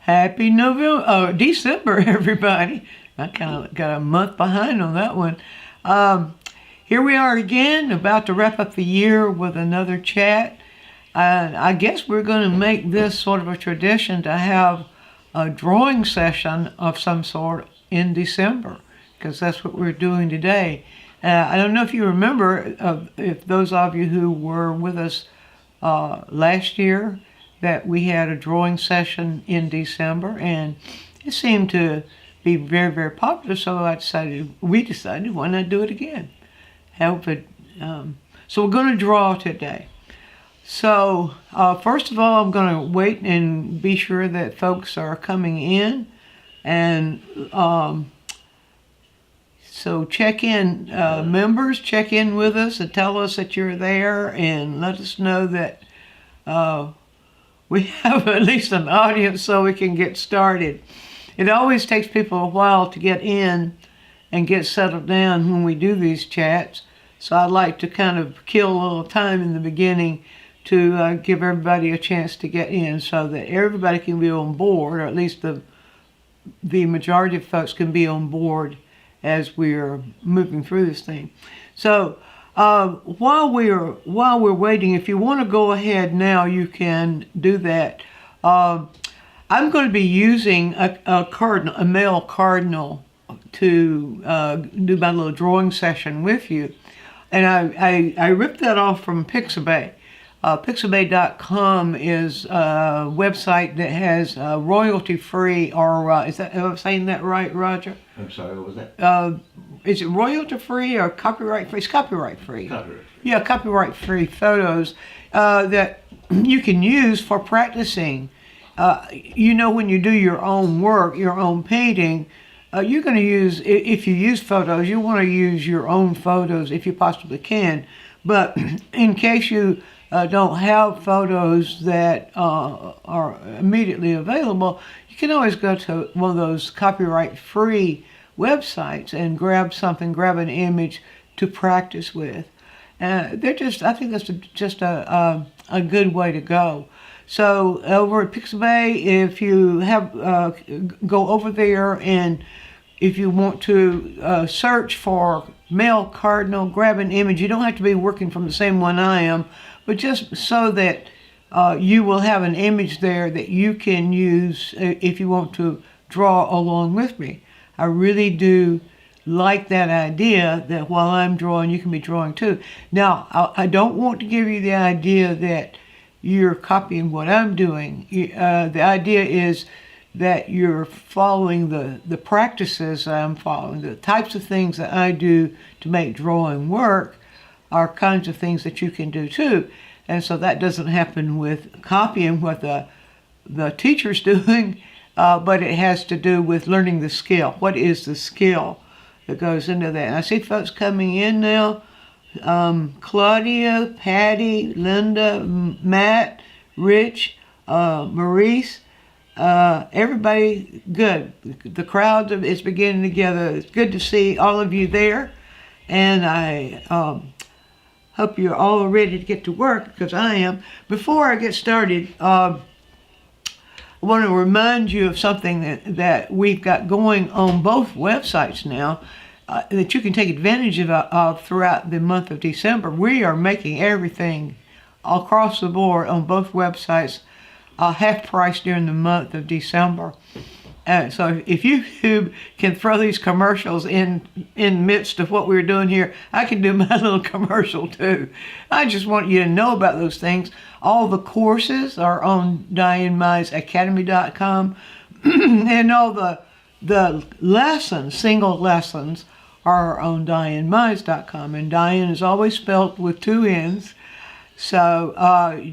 Happy December, everybody. I kind of got a month behind on that one. Here we are again, about to wrap up the year with another chat. I guess we're going to make this sort of a tradition to have a drawing session of some sort in December, because that's what we're doing today. I don't know if you remember, if those of you who were with us last year, that we had a drawing session in December, and it seemed to be very, very popular. So we decided, why not do it again? So we're going to draw today. So first of all, I'm going to wait and be sure that folks are coming in, and so check in, members, check in with us and tell us that you're there, and let us know that we have at least an audience so we can get started. It always takes people a while to get in and get settled down when we do these chats. So I'd like to kind of kill a little time in the beginning to give everybody a chance to get in so that everybody can be on board, or at least the majority of folks can be on board as we're moving through this thing. So while we're waiting, if you want to go ahead now, you can do that. I'm going to be using a male cardinal to do my little drawing session with you, and I ripped that off from Pixabay. Pixabay.com is a website that has royalty-free, or am I saying that right, Roger? I'm sorry, what was that? Is it royalty-free or copyright-free? It's copyright-free. Copyright. Yeah, copyright-free photos that you can use for practicing. When you do your own work, your own painting, you're going to use, if you use photos, you want to use your own photos if you possibly can. But in case you don't have photos that are immediately available, you can always go to one of those copyright-free websites and grab an image to practice with. I think that's just a good way to go. So over at Pixabay, if you have, go over there, and if you want to search for male cardinal, grab an image. You don't have to be working from the same one I am, but just so that you will have an image there that you can use if you want to draw along with me. I really do like that idea that while I'm drawing, you can be drawing too. Now, I don't want to give you the idea that you're copying what I'm doing. The idea is that you're following the practices I'm following. The types of things that I do to make drawing work are kinds of things that you can do too. And so that doesn't happen with copying what the teacher's doing, but it has to do with learning the skill. What is the skill that goes into that? And I see folks coming in now. Claudia, Patty, Linda, Matt, Rich, Maurice, everybody good. The crowd is beginning to gather. It's good to see all of you there, and I hope you're all ready to get to work, because I am. Before I get started, I want to remind you of something that we've got going on both websites now, that you can take advantage of throughout the month of December. We are making everything across the board on both websites half price during the month of December. So if YouTube can throw these commercials in midst of what we're doing here, I can do my little commercial too. I just want you to know about those things. All the courses are on DianneMizeAcademy.com, and all the lessons, single lessons, are on DianneMize.com, and Dianne is always spelled with two N's. So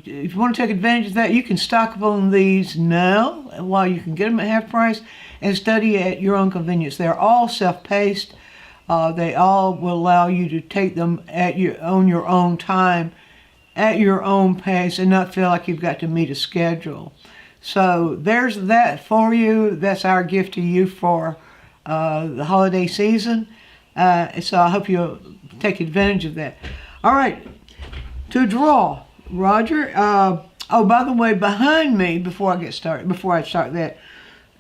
if you want to take advantage of that, you can stock up on these now while you can get them at half price, and study at your own convenience. They're all self-paced. They all will allow you to take them on your own time, at your own pace, and not feel like you've got to meet a schedule. So there's that for you. That's our gift to you for the holiday season. So I hope you'll take advantage of that. All right, to draw, Roger. Oh, by the way, behind me, before I start that,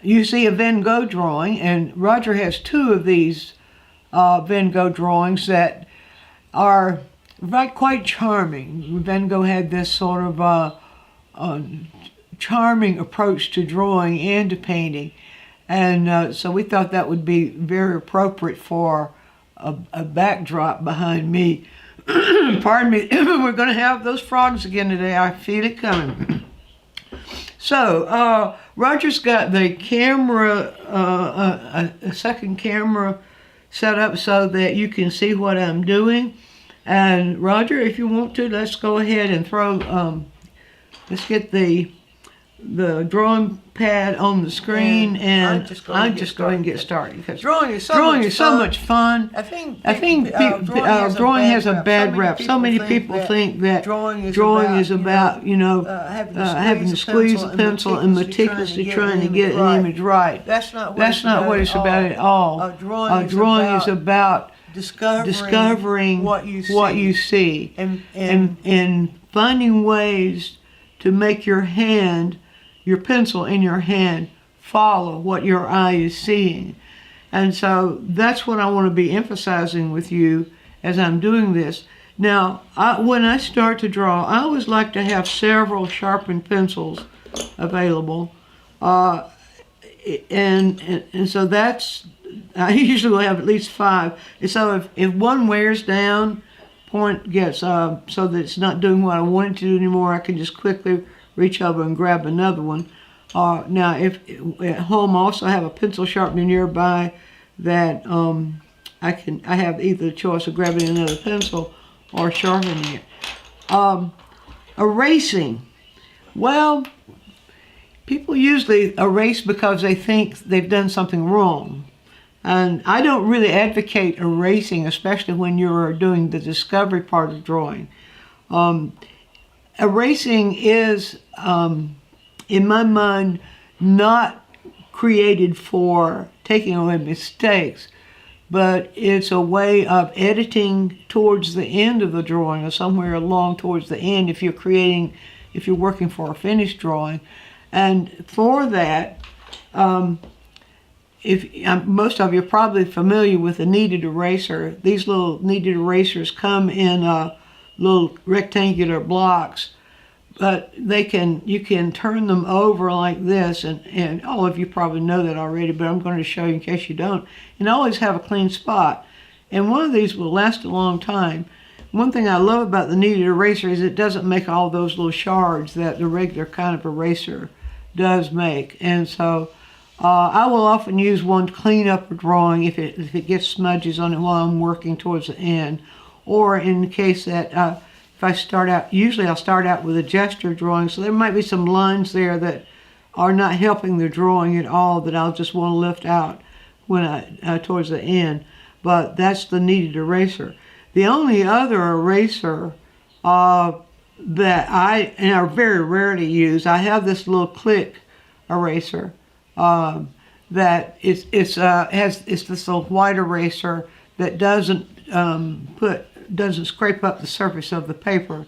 you see a Van Gogh drawing, and Roger has two of these Van Gogh drawings that are quite charming. Van Gogh had this sort of charming approach to drawing and to painting, and so we thought that would be very appropriate for a backdrop behind me. Pardon me, we're going to have those frogs again today. I feel it coming. So, Roger's got the camera, a second camera set up so that you can see what I'm doing. And Roger, if you want to, let's go ahead and let's get the drawing pad on the screen, and I'll just go ahead and get started, because drawing is so much fun. I think drawing has a bad rep. So many people think that drawing is about having to squeeze a pencil and meticulously trying to get an image right. That's not what it's about at all. Drawing is about discovering what you see and finding ways to make your pencil in your hand follow what your eye is seeing. And so that's what I want to be emphasizing with you as I'm doing this. Now, when I start to draw, I always like to have several sharpened pencils available. And so I usually will have at least 5. And so if one wears down, point gets, so that it's not doing what I want it to do anymore, I can just quickly reach over and grab another one. Now, if at home, I also have a pencil sharpener nearby that I have either the choice of grabbing another pencil or sharpening it. Erasing. Well, people usually erase because they think they've done something wrong. And I don't really advocate erasing, especially when you're doing the discovery part of drawing. Erasing is, in my mind, not created for taking away mistakes, but it's a way of editing towards the end of the drawing, or somewhere along towards the end if you're working for a finished drawing. And for that, most of you are probably familiar with a kneaded eraser. These little kneaded erasers come in little rectangular blocks, but you can turn them over like this, and all of you probably know that already, but I'm going to show you in case you don't. And always have a clean spot. And one of these will last a long time. One thing I love about the kneaded eraser is it doesn't make all those little shards that the regular kind of eraser does make. And so I will often use one to clean up a drawing if it gets smudges on it while I'm working towards the end. Or in the case that if I start out, usually I'll start out with a gesture drawing, so there might be some lines there that are not helping the drawing at all that I'll just want to lift out when towards the end. But that's the kneaded eraser. The only other eraser that I very rarely use, I have this little click eraser that it's this little white eraser that doesn't scrape up the surface of the paper.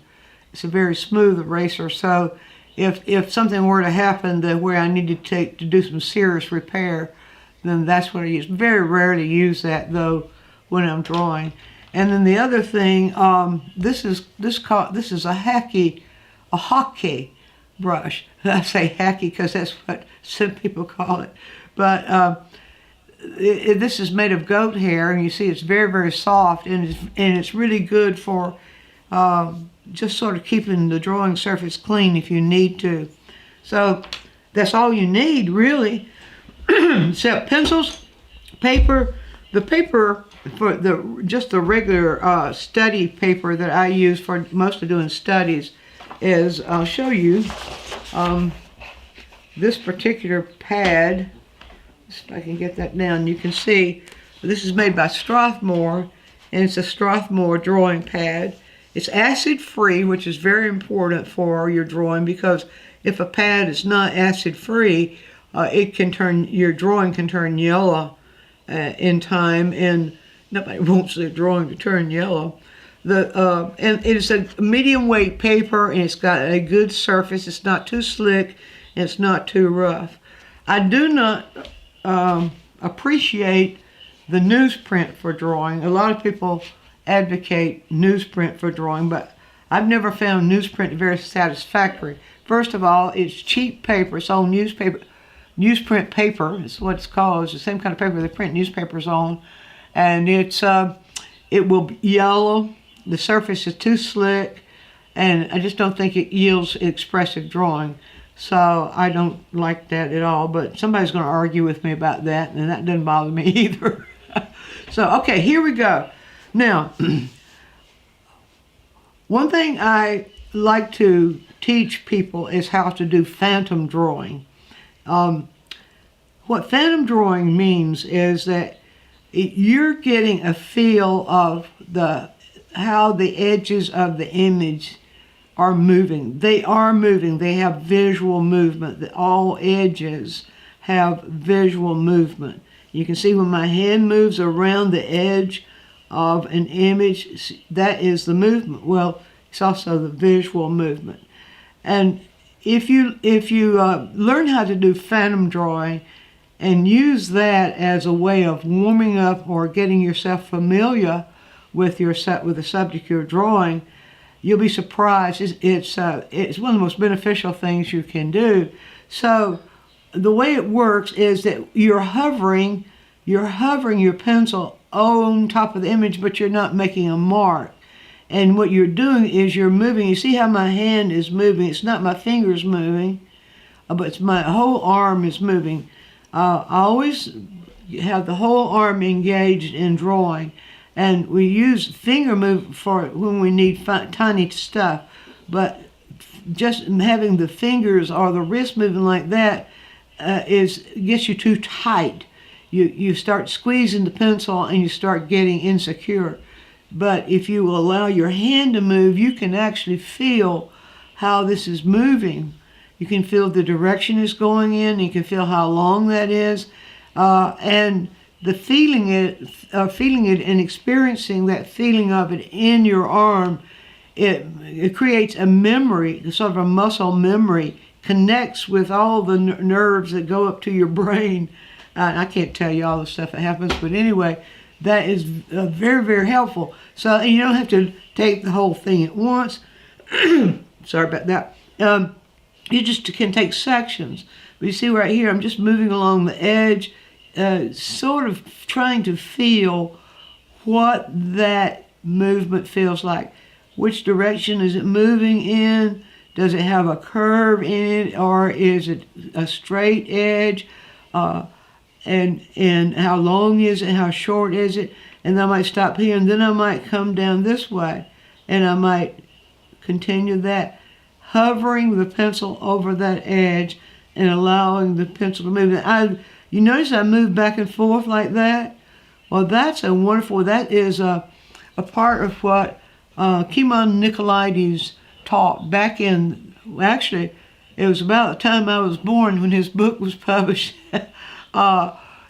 It's a very smooth eraser. So if something were to happen where I needed to do some serious repair, then that's what I use. Very rarely use that though when I'm drawing. And then the other thing, this is a hockey brush. I say hacky because that's what some people call it. But this is made of goat hair, and you see it's very, very soft, and it's really good for just sort of keeping the drawing surface clean if you need to. So that's all you need, really, except pencils, paper. The paper for just the regular study paper that I use for mostly doing studies is, I'll show you this particular pad. If I can get that down, you can see this is made by Strathmore, and it's a Strathmore drawing pad. It's acid free, which is very important for your drawing, because if a pad is not acid free, your drawing can turn yellow in time, and nobody wants their drawing to turn yellow. And it's a medium weight paper, and it's got a good surface. It's not too slick, and it's not too rough. I do not appreciate the newsprint for drawing. A lot of people advocate newsprint for drawing, but I've never found newsprint very satisfactory. First of all, it's cheap paper. It's on newsprint paper. It's what it's called. It's the same kind of paper they print newspapers on, and it will yellow. The surface is too slick, and I just don't think it yields expressive drawing. So I don't like that at all, but somebody's going to argue with me about that, and that doesn't bother me either. So, okay, here we go. Now, one thing I like to teach people is how to do phantom drawing. What phantom drawing means is that you're getting a feel of how the edges of the image are moving. They are moving. They have visual movement. All edges have visual movement. You can see when my hand moves around the edge of an image, that is the movement. Well, it's also the visual movement. And if you learn how to do phantom drawing and use that as a way of warming up or getting yourself familiar with the subject you're drawing, you'll be surprised. It's one of the most beneficial things you can do. So the way it works is that you're hovering your pencil on top of the image, but you're not making a mark. And what you're doing is you're moving. You see how my hand is moving? It's not my fingers moving, but it's my whole arm is moving. I always have the whole arm engaged in drawing. And we use finger move for when we need tiny stuff. But just having the fingers or the wrist moving like that gets you too tight. You start squeezing the pencil and you start getting insecure. But if you allow your hand to move, you can actually feel how this is moving. You can feel the direction it's going in. You can feel how long that is. And the feeling it and experiencing that feeling of it in your arm, it creates a memory, sort of a muscle memory, connects with all the nerves that go up to your brain. I can't tell you all the stuff that happens, but anyway, that is very, very helpful. So you don't have to take the whole thing at once. Sorry about that. You just can take sections. But you see right here, I'm just moving along the edge, sort of trying to feel what that movement feels like. Which direction is it moving in? Does it have a curve in it, or is it a straight edge? And how long is it? How short is it? And I might stop here, and then I might come down this way, and I might continue that, hovering the pencil over that edge and allowing the pencil to move. You notice I move back and forth like that? Well, that's that is a part of what Kimon Nicolaides taught back in, actually, it was about the time I was born when his book was published.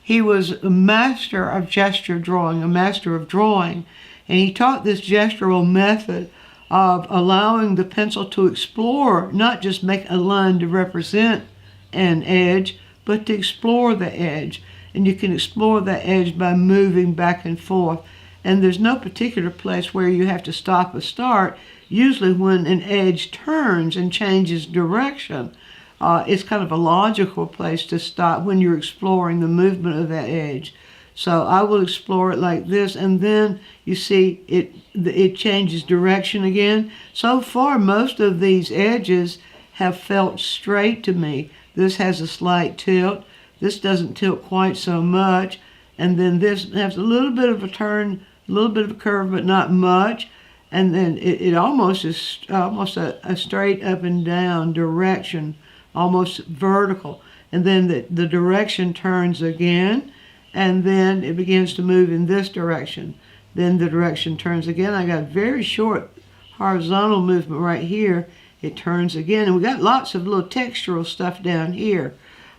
He was a master of gesture drawing, a master of drawing, and he taught this gestural method of allowing the pencil to explore, not just make a line to represent an edge, but to explore the edge. And you can explore that edge by moving back and forth. And there's no particular place where you have to stop or start. Usually when an edge turns and changes direction, it's kind of a logical place to stop when you're exploring the movement of that edge. So I will explore it like this, and then you see it changes direction again. So far, most of these edges have felt straight to me. This has a slight tilt. This doesn't tilt quite so much. And then this has a little bit of a turn, a little bit of a curve, but not much. And then it almost is almost a straight up and down direction, almost vertical. And then the direction turns again, and then it begins to move in this direction. Then the direction turns again. I got a very short horizontal movement right here. It turns again, and we got lots of little textural stuff down here.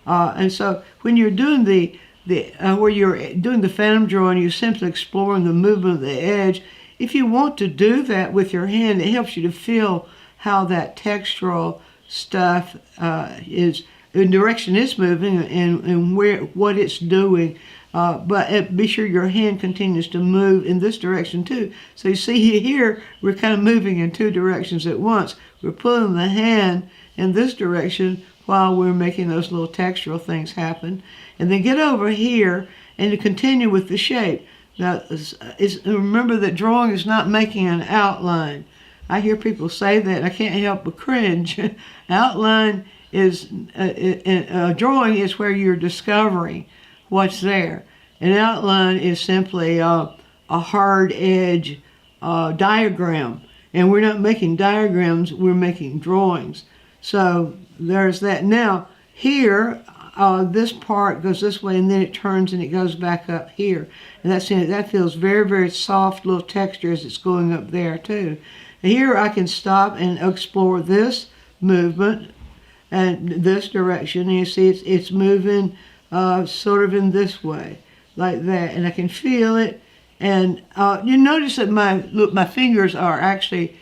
And so when you're doing where you're doing the phantom drawing, you're simply exploring the movement of the edge. If you want to do that with your hand, it helps you to feel how that textural stuff is the direction it's moving and what it's doing. But be sure your hand continues to move in this direction too. So you see here, we're kind of moving in two directions at once. We're pulling the hand in this direction while we're making those little textural things happen. And then get over here and to continue with the shape. Now, remember that drawing is not making an outline. I hear people say that, and I can't help but cringe. Outline is, drawing is where you're discovering what's there. An outline is simply a hard edge diagram. And we're not making diagrams, we're making drawings. So there's that. Now, here, this part goes this way, and then it turns and it goes back up here. And that feels very, very soft little texture as it's going up there too. And here I can stop and explore this movement and this direction. And you see it's moving sort of in this way, like that. And I can feel it. And you notice that my fingers are actually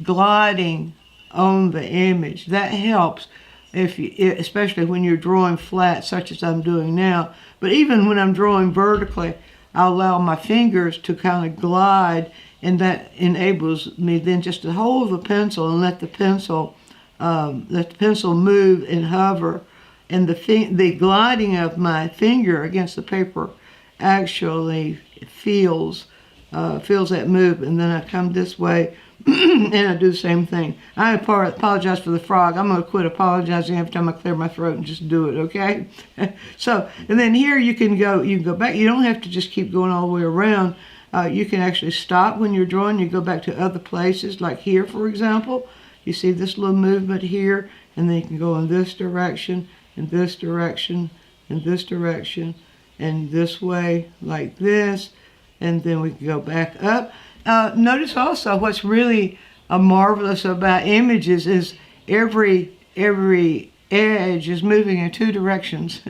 gliding on the image. That helps, especially when you're drawing flat, such as I'm doing now. But even when I'm drawing vertically, I allow my fingers to kind of glide, and that enables me then just to hold the pencil and let the pencil move and hover. And the gliding of my finger against the paper actually feels that move. And then I come this way and I do the same thing. I apologize for the frog. I'm going to quit apologizing every time I clear my throat and just do it, okay? So, and then here you can go back. You don't have to just keep going all the way around. You can actually stop when you're drawing. You go back to other places, like here, for example. You see this little movement here, and then you can go in this direction, in this direction, in this direction, and this way, like this, and then we can go back up. Notice also what's really marvelous about images is every edge is moving in two directions.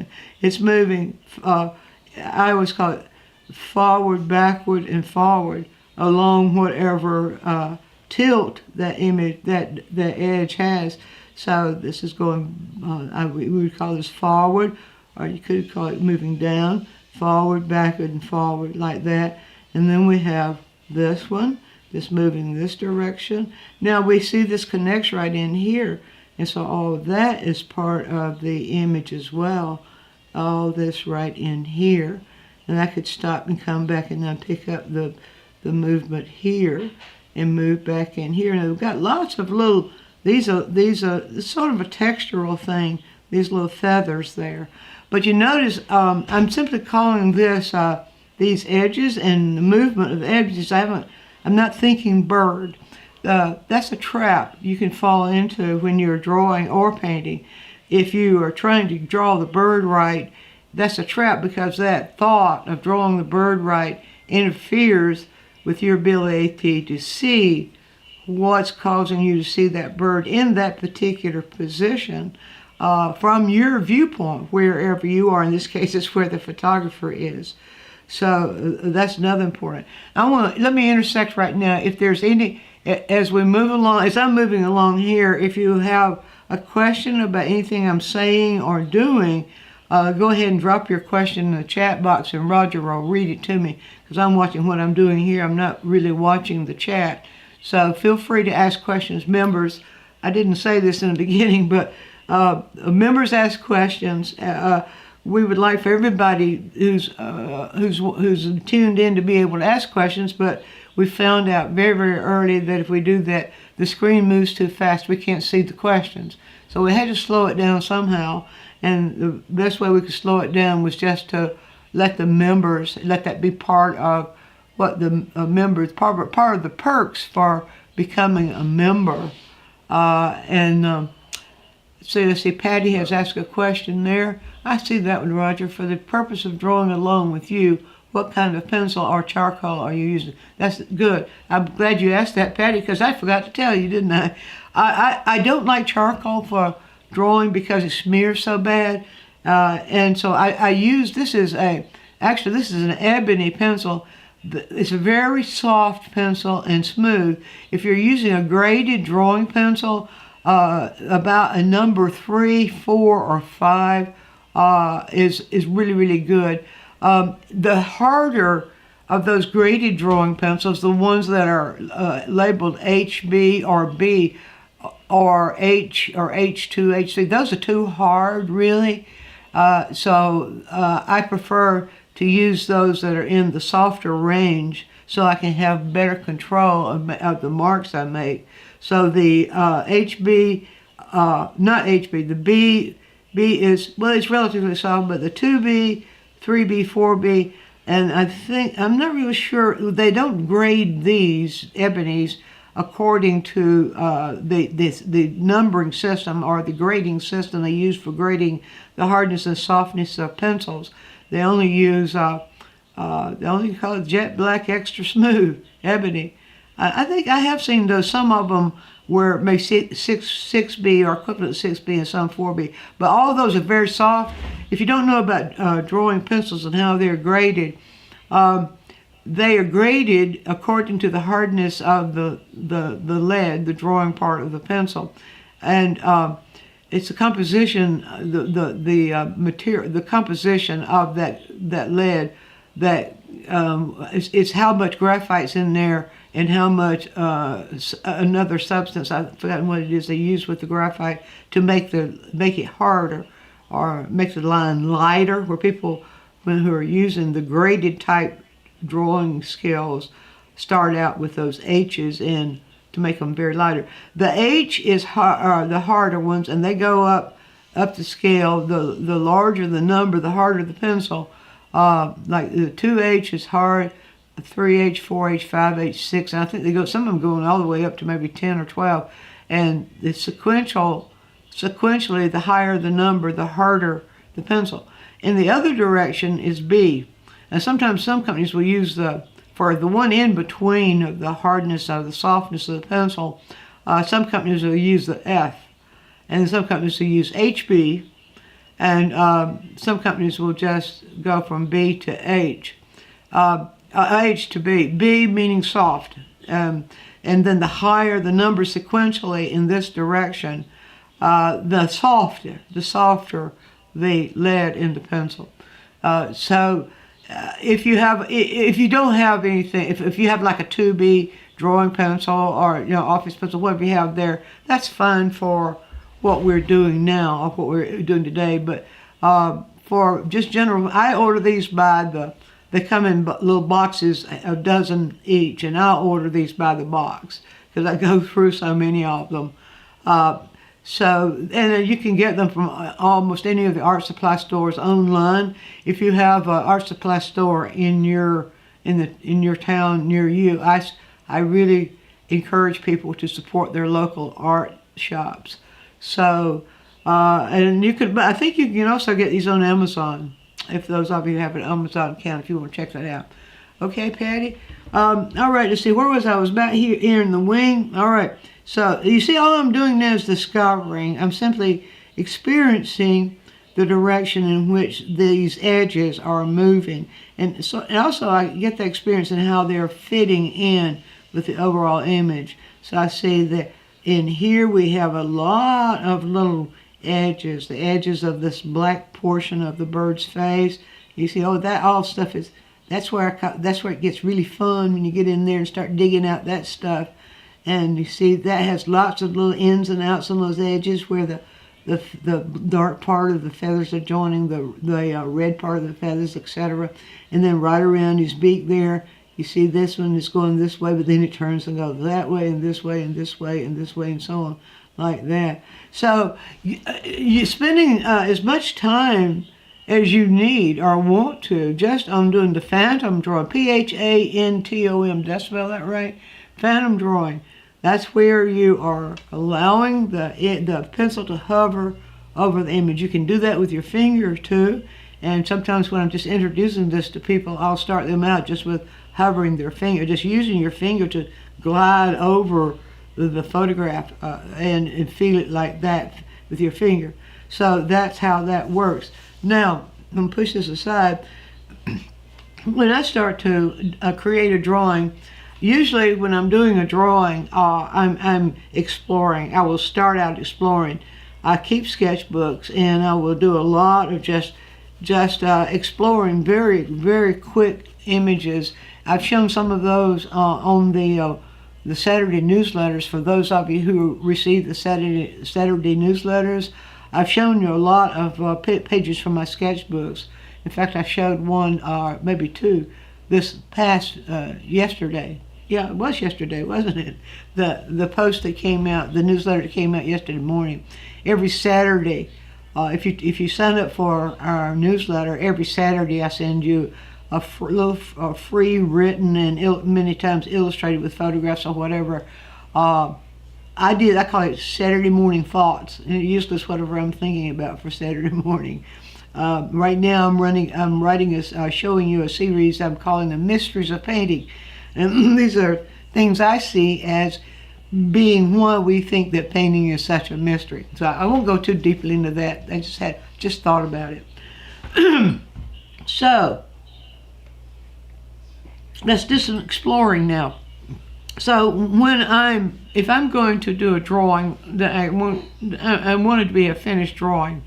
It's moving, I always call it forward, backward, and forward along whatever tilt that image, that edge has. So this is going, we would call this forward, or you could call it moving down, forward, backward, and forward, like that. And then we have this one, this moving this direction. Now we see this connects right in here. And so all of that is part of the image as well. All this right in here. And I could stop and come back and then pick up the movement here and move back in here. And we've got lots of little, these are sort of a textural thing, these little feathers there. But you notice I'm simply calling this these edges and the movement of the edges. I'm not thinking bird. That's a trap you can fall into when you're drawing or painting. If you are trying to draw the bird right, that's a trap, because that thought of drawing the bird right interferes with your ability to see what's causing you to see that bird in that particular position from your viewpoint, wherever you are. In this case, it's where the photographer is. So that's another important. Let me intersect right now. If there's any, as we move along, as I'm moving along here, if you have a question about anything I'm saying or doing, go ahead and drop your question in the chat box, and Roger will read it to me, because I'm watching what I'm doing here. I'm not really watching the chat. So feel free to ask questions. Members, I didn't say this in the beginning, but members ask questions. We would like for everybody who's tuned in to be able to ask questions, but we found out very, very early that if we do that, the screen moves too fast. We can't see the questions. So we had to slow it down somehow, and the best way we could slow it down was just to let the members, let that be part of what the members, part of the perks for becoming a member. So let's see, Patty has asked a question there. I see that one, Roger. For the purpose of drawing along with you, what kind of pencil or charcoal are you using? That's good. I'm glad you asked that, Patty, because I forgot to tell you, didn't I? I don't like charcoal for drawing because it smears so bad. And so I use, this is an ebony pencil. It's a very soft pencil and smooth. If you're using a graded drawing pencil, about a number 3, 4, or 5 is really, really good. The harder of those graded drawing pencils, the ones that are labeled HB or B or H or H2, H3, those are too hard, really. So I prefer to use those that are in the softer range so I can have better control of the marks I make. So the HB, not HB, the B is, well, it's relatively soft, but the 2B, 3B, 4B, and I'm not really sure, they don't grade these ebonies according to the numbering system or the grading system they use for grading the hardness and softness of pencils. They only use, they only call it jet black extra smooth ebony. I think I have seen those, some of them where maybe 6B or equivalent to 6B and some 4B. But all of those are very soft. If you don't know about drawing pencils and how they're graded, they are graded according to the hardness of the lead, the drawing part of the pencil. And it's the composition, the material, the composition of that lead that it's how much graphite's in there and how much another substance, I've forgotten what it is they use with the graphite to make it harder or make the line lighter, where people who are using the graded type drawing skills start out with those H's in to make them very lighter. The H is the harder ones, and they go up the scale. The larger the number, the harder the pencil. Like the 2H is hard, 3H, 4H, 5H, 6, and I think some of them going all the way up to maybe 10 or 12. And the sequentially, the higher the number, the harder the pencil. In the other direction is B. And sometimes some companies will use for the one in between of the hardness of the softness of the pencil, some companies will use the F. And some companies will use HB. And some companies will just go from B to H. H to B. B meaning soft. And then the higher the number sequentially in this direction, the softer the lead in the pencil. If you don't have anything, if you have like a 2B drawing pencil or office pencil, whatever you have there, that's fine for what we're doing now or what we're doing today. But for just general, I order these they come in little boxes, a dozen each, and I'll order these by the box because I go through so many of them. And you can get them from almost any of the art supply stores online. If you have an art supply store in your town near you, I really encourage people to support their local art shops. So, and I think you can also get these on Amazon, if those of you have an Amazon account, if you want to check that out. Okay, Patty? All right, let's see, where was I? I was about here in the wing. All right, so you see all I'm doing now is discovering. I'm simply experiencing the direction in which these edges are moving. And also I get the experience in how they're fitting in with the overall image. So I see that in here we have a lot of little edges, the edges of this black portion of the bird's face. You see, that all stuff is, that's where it gets really fun when you get in there and start digging out that stuff. And you see that has lots of little ins and outs on those edges where the dark part of the feathers are joining the red part of the feathers, etc. And then right around his beak there, you see this one is going this way, but then it turns and goes that way and this way and this way and this way and so on, like that. So you're spending as much time as you need or want to just on doing the phantom drawing, Phantom, did I spell that right? Phantom drawing. That's where you are allowing the pencil to hover over the image. You can do that with your finger too. And sometimes when I'm just introducing this to people, I'll start them out just with hovering their finger, just using your finger to glide over the photograph and feel it like that with your finger. So that's how that works. Now, I'm going to push this aside. When I start to create a drawing, usually when I'm doing a drawing, I'm exploring. I will start out exploring. I keep sketchbooks, and I will do a lot of just exploring very, very quick images. I've shown some of those on the Saturday newsletters. For those of you who receive the Saturday newsletters, I've shown you a lot of pages from my sketchbooks. In fact, I showed one, maybe two, this past yesterday. Yeah, it was yesterday, wasn't it? The post that came out, the newsletter that came out yesterday morning. Every Saturday, if you sign up for our newsletter, every Saturday I send you a free written and many times illustrated with photographs or whatever. I call it Saturday morning thoughts, and it usually is whatever I'm thinking about for Saturday morning. Right now showing you a series I'm calling The Mysteries of Painting. And these are things I see as being why we think that painting is such a mystery. So I won't go too deeply into that. I just thought about it. So let's do some exploring now. So if I'm going to do a drawing that I want it to be a finished drawing,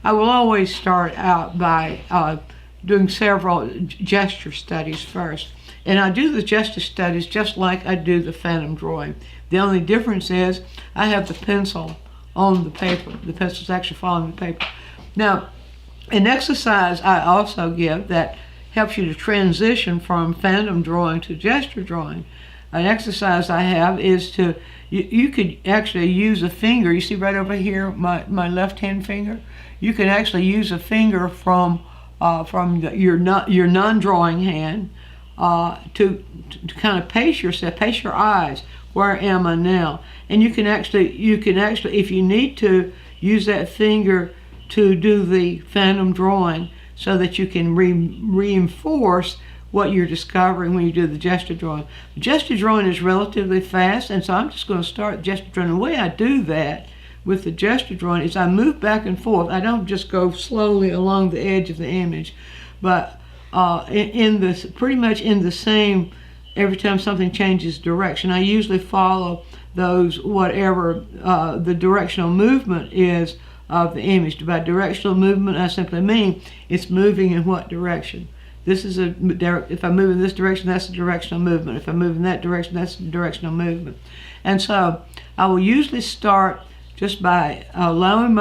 I will always start out by doing several gesture studies first. And I do the gesture studies just like I do the phantom drawing. The only difference is I have the pencil on the paper. The pencil's actually following the paper. Now, an exercise I also give that helps you to transition from phantom drawing to gesture drawing. An exercise I have is you could actually use a finger. You see right over here, my left hand finger? You can actually use a finger from your non-drawing hand to kind of pace yourself, pace your eyes. Where am I now? And you can actually, if you need to, use that finger to do the phantom drawing so that you can reinforce what you're discovering when you do the gesture drawing. The gesture drawing is relatively fast, and so I'm just going to start gesture drawing. The way I do that with the gesture drawing is I move back and forth. I don't just go slowly along the edge of the image, but pretty much in the same, every time something changes direction, I usually follow those, whatever the directional movement is of the image. By directional movement, I simply mean it's moving in what direction. This is if I move in this direction, that's a directional movement. If I move in that direction, that's a directional movement. And so I will usually start just by allowing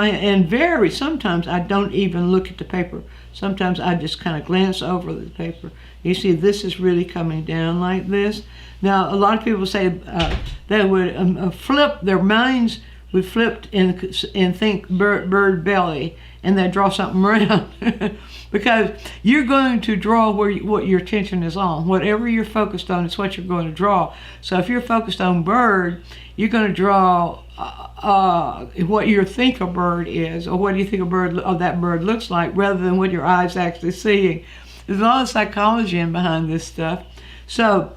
sometimes I don't even look at the paper. Sometimes I just kind of glance over the paper. You see, this is really coming down like this. Now, a lot of people say they would flip, their minds would flip and think bird belly, and they draw something around. Because you're going to draw what your attention is on. Whatever you're focused on is what you're going to draw. So if you're focused on bird, you're going to draw what you think a bird is, or what do you think that bird looks like, rather than what your eyes actually seeing. There's a lot of psychology behind this stuff. So,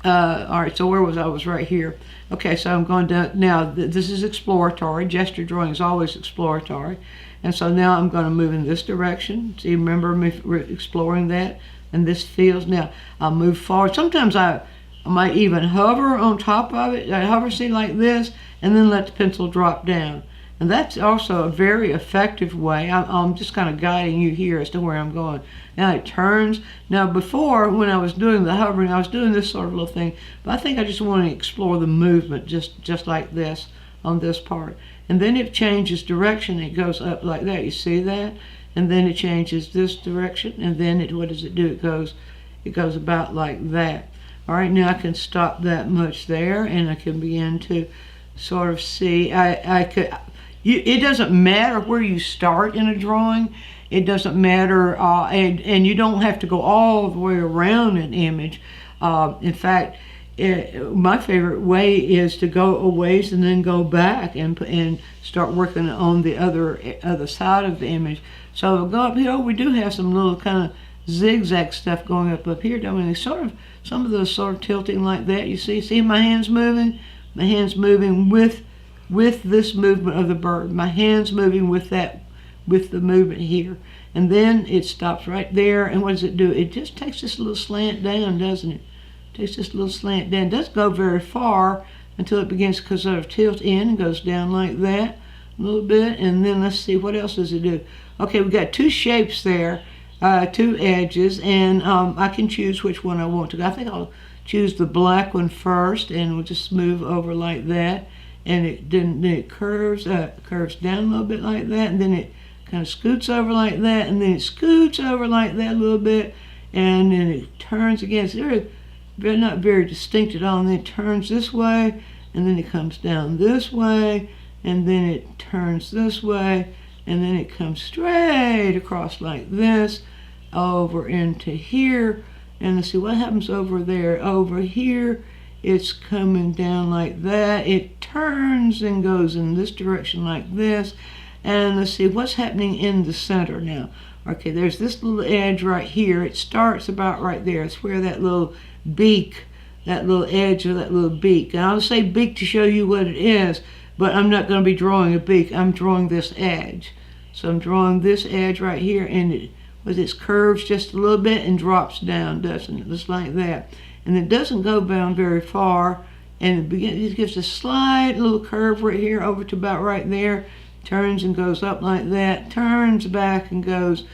all right. So where was I? I was right here. Okay. So I'm going down now. This is exploratory. Gesture drawing is always exploratory. And so now I'm going to move in this direction. So you remember me exploring that? And this feels, now I'll move forward. Sometimes I might even hover on top of it. I hover, see, like this, and then let the pencil drop down. And that's also a very effective way. I'm just kind of guiding you here as to where I'm going. Now it turns. Now before, when I was doing the hovering, I was doing this sort of little thing. But I think I just want to explore the movement just like this on this part. And then it changes direction. It goes up like that. You see that? And then it changes this direction. And then what does it do? It goes about like that. All right, now I can stop that much there, and I can begin to sort of see. It doesn't matter where you start in a drawing. It doesn't matter, and you don't have to go all the way around an image. In fact, my favorite way is to go a ways and then go back and start working on the other side of the image. So go up here. We do have some little kind of zigzag stuff going up here. I mean, some of those sort of tilting like that. You see my hands moving. My hands moving with this movement of the bird. My hands moving with the movement here. And then it stops right there. And what does it do? It just takes this little slant down, doesn't it? takes this little slant down. It doesn't go very far until it begins to sort of tilt in and goes down like that a little bit. And then let's see, what else does it do? Okay, we've got two shapes there, two edges, and I can choose which one I want to go. I think I'll choose the black one first, and we'll just move over like that. And then it curves down a little bit like that, and then it kind of scoots over like that, and then it scoots over like that a little bit, and then it turns again. It's not very distinct at all, and then it turns this way, and then it comes down this way, and then it turns this way, and then it comes straight across like this, over into here, and let's see what happens over there. Over here, it's coming down like that. It turns and goes in this direction like this, and let's see what's happening in the center now. Okay, there's this little edge right here. It starts about right there. It's where that little beak, that little edge of that little beak. And I'll say beak to show you what it is, but I'm not going to be drawing a beak. I'm drawing this edge. So I'm drawing this edge right here, and it with its curves just a little bit and drops down, doesn't it? Just like that. And it doesn't go down very far, and it gives a slight little curve right here over to about right there. Turns and goes up like that, turns back and goes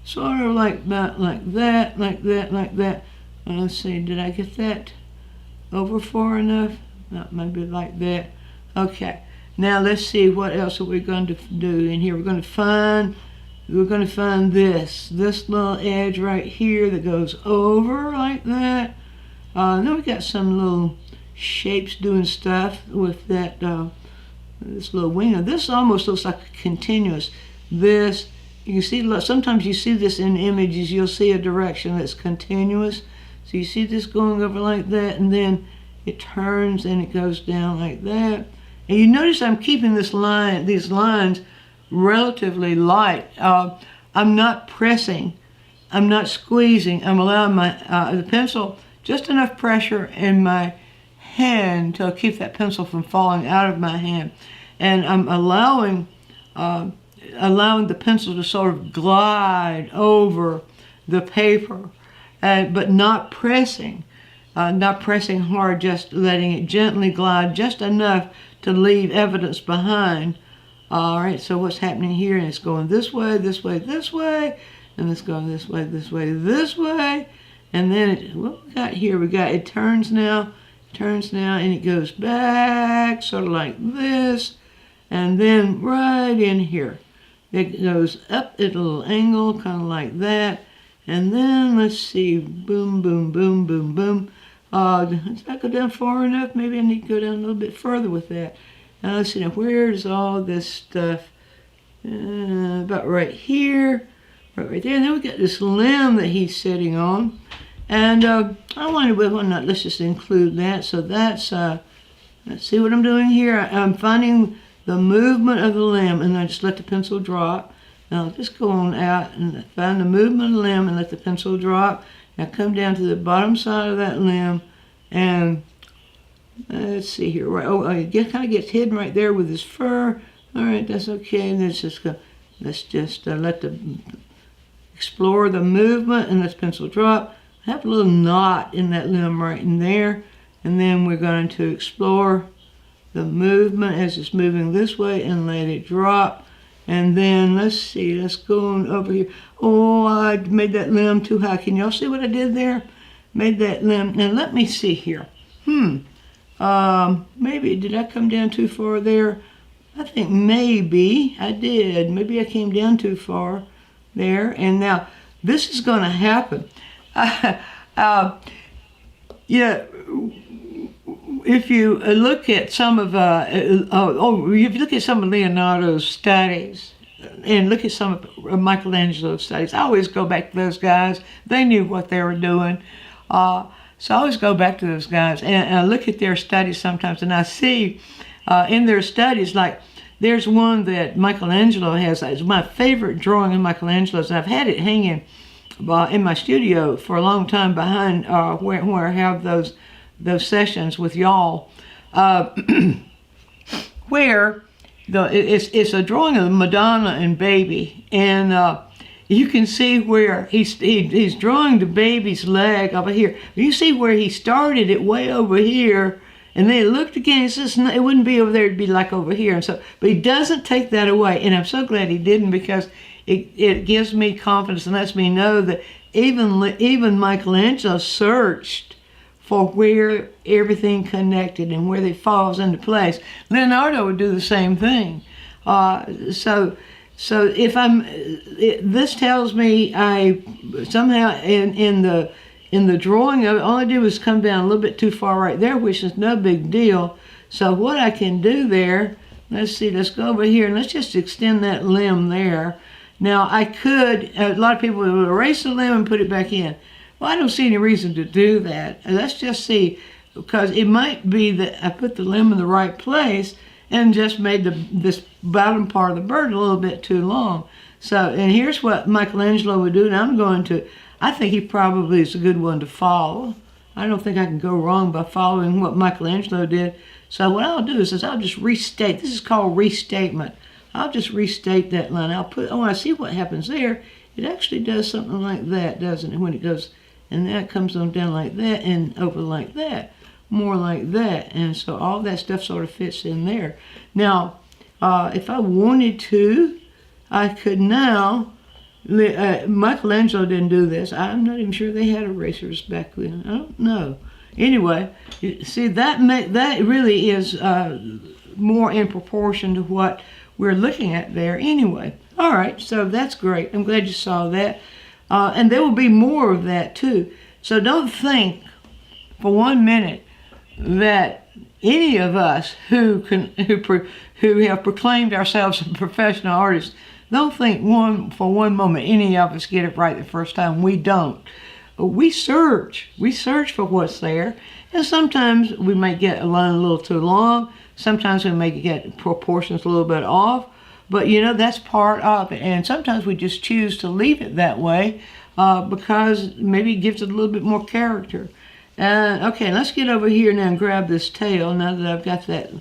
sort of like that, like that, like that, like that. Let's see, did I get that over far enough? No, maybe like that. Okay, now let's see what else are we going to do in here. We're going to find this little edge right here that goes over like that. Then we got some little shapes doing stuff with that. This little wing. Now, this almost looks like a continuous. This, you can see, sometimes you see this in images, you'll see a direction that's continuous. So you see this going over like that, and then it turns and it goes down like that. And you notice I'm keeping these lines relatively light. I'm not pressing, I'm not squeezing. I'm allowing the pencil just enough pressure in my hand to keep that pencil from falling out of my hand, and I'm allowing the pencil to sort of glide over the paper, but not pressing hard, just letting it gently glide just enough to leave evidence behind. All right, so what's happening here? And it's going this way, this way, this way, and it's going this way, this way, this way, and then what we got here? It turns now, and it goes back, sort of like this, and then right in here, it goes up at a little angle, kind of like that, and then let's see, boom, boom, boom, boom, boom. Does that go down far enough? Maybe I need to go down a little bit further with that. Now let's see, now where's all this stuff? About right here, right there. And then we got this limb that he's sitting on. And I wanted, well, not, let's just include that. So that's, let's see what I'm doing here. I'm finding the movement of the limb, and I just let the pencil drop. Now I'll just go on out and find the movement of the limb and let the pencil drop. Now come down to the bottom side of that limb, and let's see here. Right, it kind of gets hidden right there with his fur. All right, that's okay. And let's just explore the movement, and let's pencil drop. I have a little knot in that limb right in there, and then we're going to explore the movement as it's moving this way and let it drop. And then let's see, let's go on over here. Oh, I made that limb too high. Can y'all see what I did there? Made that limb. Now let me see here. Maybe, did I come down too far there? I think maybe I did. Maybe I came down too far there. And now this is going to happen. If you look at some of if you look at some of Leonardo's studies and look at some of Michelangelo's studies, I always go back to those guys. They knew what they were doing. So I always go back to those guys and I look at their studies sometimes, and I see in their studies, like there's one that Michelangelo has. It's my favorite drawing of Michelangelo's, and I've had it hanging in my studio for a long time behind where I have those sessions with y'all, where it's a drawing of Madonna and Baby, and you can see where he's drawing the baby's leg over here. You see where he started it way over here, and then he looked again. He says it wouldn't be over there; it'd be like over here. And so, but he doesn't take that away, and I'm so glad he didn't, because it gives me confidence and lets me know that even Michelangelo searched for where everything connected and where it falls into place. Leonardo would do the same thing. So if this tells me I somehow in the drawing of it, all I did was come down a little bit too far right there, which is no big deal. So what I can do there, let's go over here and let's just extend that limb there. Now I could, a lot of people would erase the limb and put it back in. Well, I don't see any reason to do that. Let's just see, because it might be that I put the limb in the right place and just made this bottom part of the bird a little bit too long. So, and here's what Michelangelo would do, and I think he probably is a good one to follow. I don't think I can go wrong by following what Michelangelo did. So what I'll do is I'll just restate. This is called restatement. I'll just restate that line. I want to see what happens there. It actually does something like that, doesn't it? When it goes, and that comes on down like that and over like that, more like that. And so all that stuff sort of fits in there. Now, if I wanted to, I could now, Michelangelo didn't do this. I'm not even sure they had erasers back then. I don't know. Anyway, see, that really is more in proportion to what we're looking at there anyway. All right, so that's great. I'm glad you saw that. And there will be more of that too. So don't think for 1 minute that any of us who have proclaimed ourselves a professional artists, don't think for one moment any of us get it right the first time. We don't. We search for what's there, and sometimes we may get a line a little too long. Sometimes we may get proportions a little bit off, but that's part of it. And sometimes we just choose to leave it that way because maybe it gives it a little bit more character. Okay, let's get over here now and grab this tail. Now that I've got that.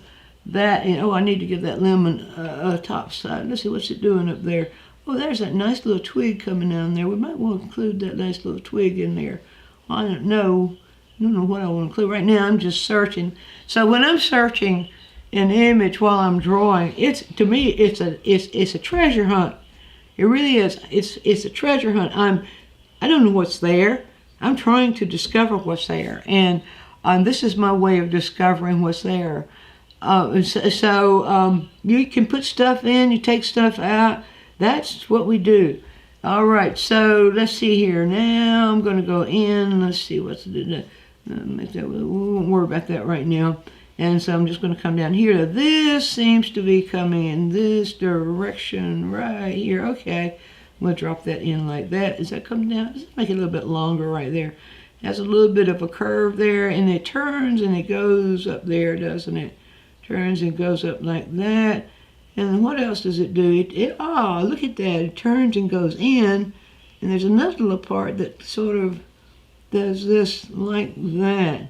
I need to get that lemon top side. Let's see what's it doing up there. Oh, there's that nice little twig coming down there. We might want to include that nice little twig in there. I don't know what I want to include. Right now I'm just searching. So when I'm searching an image while I'm drawing, to me it's a treasure hunt. It really is. It's a treasure hunt. I don't know what's there. I'm trying to discover what's there, and this is my way of discovering what's there. So you can put stuff in, you take stuff out. That's what we do. All right, so let's see here. Now I'm going to go in. Let's see what's the make that. We won't worry about that right now. And so I'm just going to come down here. This seems to be coming in this direction right here. Okay, I'm going to drop that in like that. Is that coming down? Let's make it a little bit longer right there. It has a little bit of a curve there, and it turns and it goes up there, doesn't it? Turns and goes up like that. And what else does it do? Look at that. It turns and goes in, and there's another little part that sort of does this like that.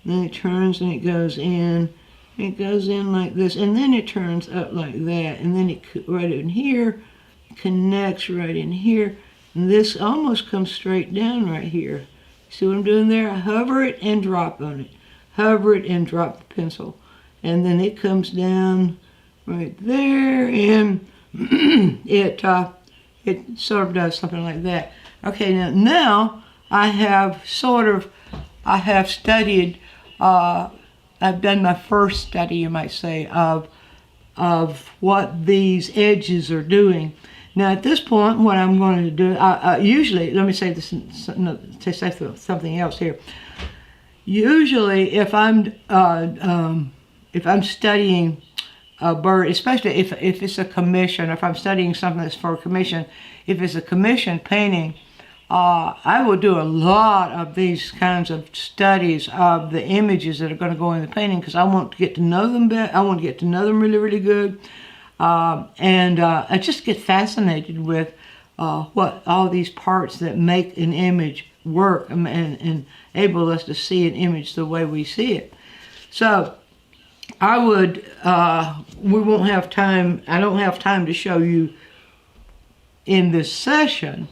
Then it turns and it goes in. It goes in like this, and then it turns up like that, and then it right in here connects right in here, and this almost comes straight down right here. See what I'm doing there? I hover it and drop on it. Hover it and drop the pencil, and then it comes down right there, and it sort of does something like that. Okay, now I have studied. I've done my first study, you might say, of what these edges are doing. Now, at this point, what I'm going to do, usually, let me say this, to say something else here. Usually, if I'm studying a bird, especially if it's a commission, or if I'm studying something that's for a commission, if it's a commission painting, I will do a lot of these kinds of studies of the images that are going to go in the painting, because I want to get to know them better. I want to get to know them really, really good. And I just get fascinated with what all these parts that make an image work and enable us to see an image the way we see it. So we won't have time. I don't have time to show you in this session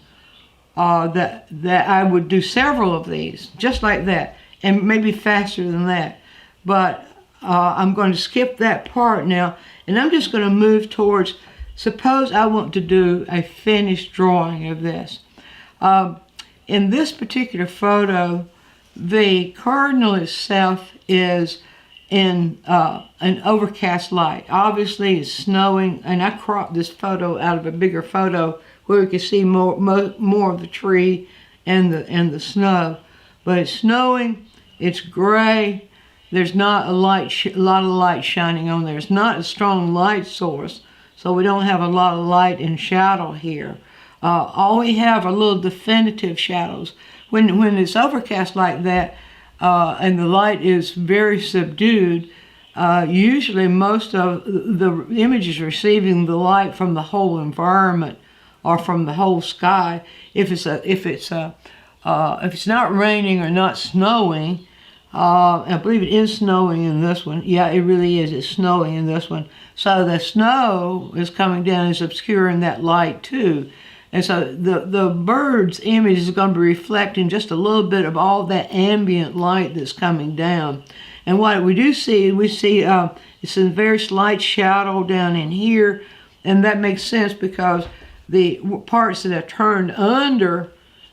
that I would do several of these, just like that, and maybe faster than that. But I'm going to skip that part now, and I'm just going to move towards, suppose I want to do a finished drawing of this. In this particular photo, the cardinal itself is in an overcast light. Obviously it's snowing, and I cropped this photo out of a bigger photo where we can see more of the tree and the snow. But it's snowing, it's gray, there's not a lot of light shining on there. It's not a strong light source, so we don't have a lot of light and shadow here. All we have are little definitive shadows. When it's overcast like that, and the light is very subdued, usually most of the image is receiving the light from the whole environment or from the whole sky. If it's not raining or not snowing, I believe it is snowing in this one. Yeah, it really is. It's snowing in this one. So the snow is coming down and is obscuring that light too. And so the bird's image is going to be reflecting just a little bit of all that ambient light that's coming down. And what we do see, it's a very slight shadow down in here. And that makes sense because the parts that are turned under,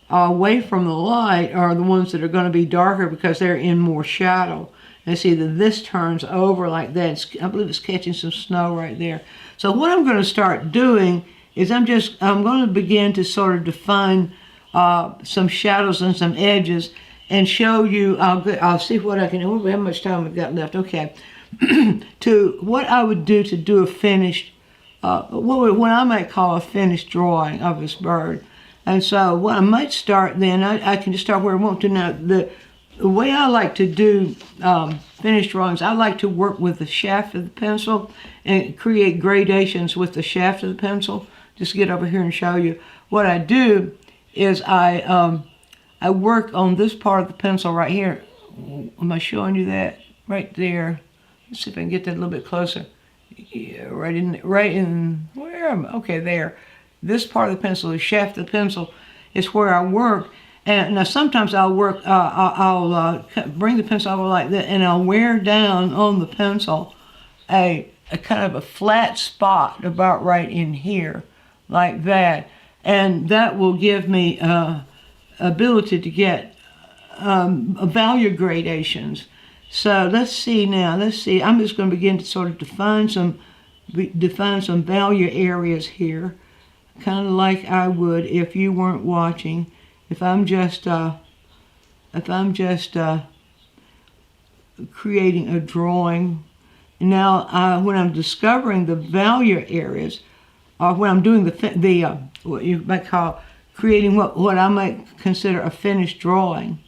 away from the light, are the ones that are going to be darker because they're in more shadow. And see that this turns over like that. I believe it's catching some snow right there. So what I'm going to start doing is I'm going to begin to sort of define some shadows and some edges and show you. I'll see what I can do. How much time I've got left? Okay. To what I would do to do a finished, what I might call a finished drawing of this bird. And so what I might start then, I can just start where I want to now. The way I like to do finished drawings, I like to work with the shaft of the pencil and create gradations with the shaft of the pencil. Just get over here and show you. What I do is I work on this part of the pencil right here. Am I showing you that? Right there. Let's see if I can get that a little bit closer. Yeah, right in, where am I? Okay, there. This part of the pencil, the shaft of the pencil, is where I work. And now sometimes I'll work, I'll bring the pencil over like that, and I'll wear down on the pencil a kind of a flat spot about right in here, like that. And that will give me ability to get value gradations. So let's see now. Let's see. I'm just going to begin to sort of define some value areas here, kind of like I would if you weren't watching. If I'm just creating a drawing. Now, when I'm discovering the value areas, or when I'm doing what you might call creating what I might consider a finished drawing,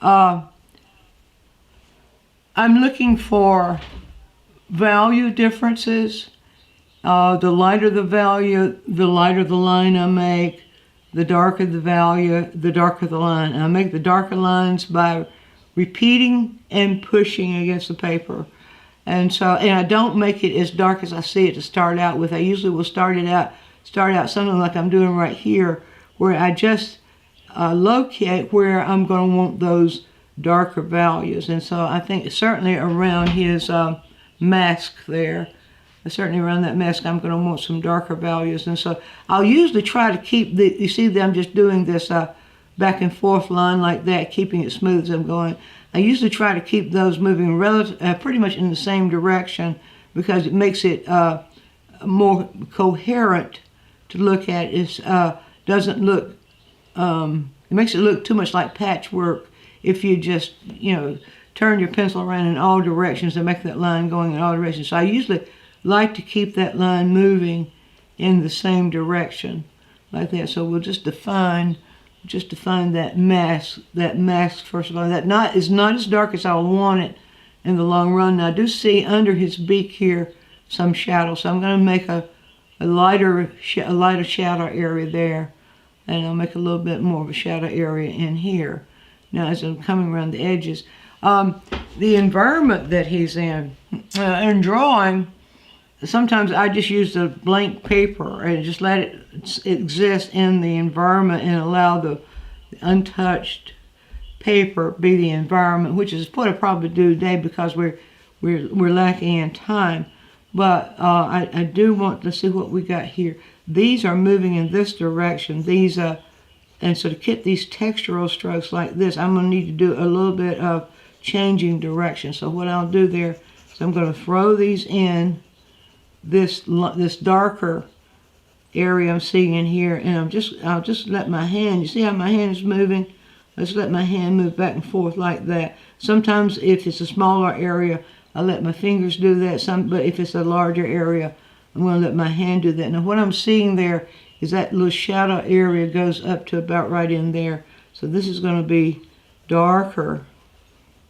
I'm looking for value differences. The lighter the value, the lighter the line I make. The darker the value, the darker the line. And I make the darker lines by repeating and pushing against the paper. And I don't make it as dark as I see it to start out with. I usually will start out something like I'm doing right here, where I just locate where I'm going to want those darker values. And so I think certainly around his mask there, certainly around that mask, I'm going to want some darker values. And so I'll usually try to keep you see that I'm just doing this back and forth line like that, keeping it smooth as I'm going. I usually try to keep those moving pretty much in the same direction, because it makes it more coherent to look at. It doesn't look, it makes it look too much like patchwork if you just, turn your pencil around in all directions and make that line going in all directions. So I usually like to keep that line moving in the same direction like that. So we'll just define that mask first of all. That is not as dark as I want it in the long run. Now I do see under his beak here some shadow, so I'm going to make a lighter shadow area there, and I'll make a little bit more of a shadow area in here. Now as I'm coming around the edges, the environment that he's in drawing, sometimes I just use the blank paper and just let it exist in the environment and allow the untouched paper be the environment, which is what I probably do today because we're lacking in time. But I do want to see what we got here. These are moving in this direction. These and so to get these textural strokes like this, I'm going to need to do a little bit of changing direction. So what I'll do there is I'm going to throw these in this darker area I'm seeing in here, and I'll just let my hand. You see how my hand is moving? Let's let my hand move back and forth like that. Sometimes if it's a smaller area, I let my fingers do that. But if it's a larger area, I'm going to let my hand do that. Now what I'm seeing there is that little shadow area goes up to about right in there. So this is going to be darker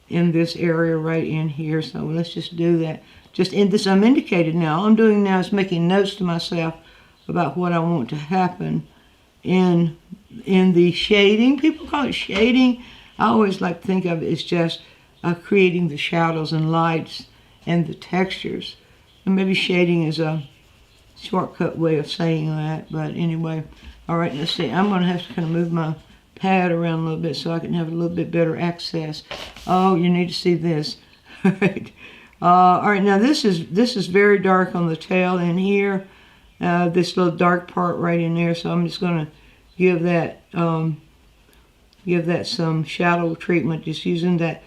in this area right in here. So let's just do that. Just in this, I'm indicated now. All I'm doing now is making notes to myself about what I want to happen in the shading. People call it shading. I always like to think of it as just creating the shadows and lights and the textures. And maybe shading is a shortcut way of saying that. But anyway, all right, let's see. I'm going to have to kind of move my pad around a little bit so I can have a little bit better access. Oh, you need to see this. All right. All right, now this is very dark on the tail in here. This little dark part right in there. So I'm just going to give that some shadow treatment, just using that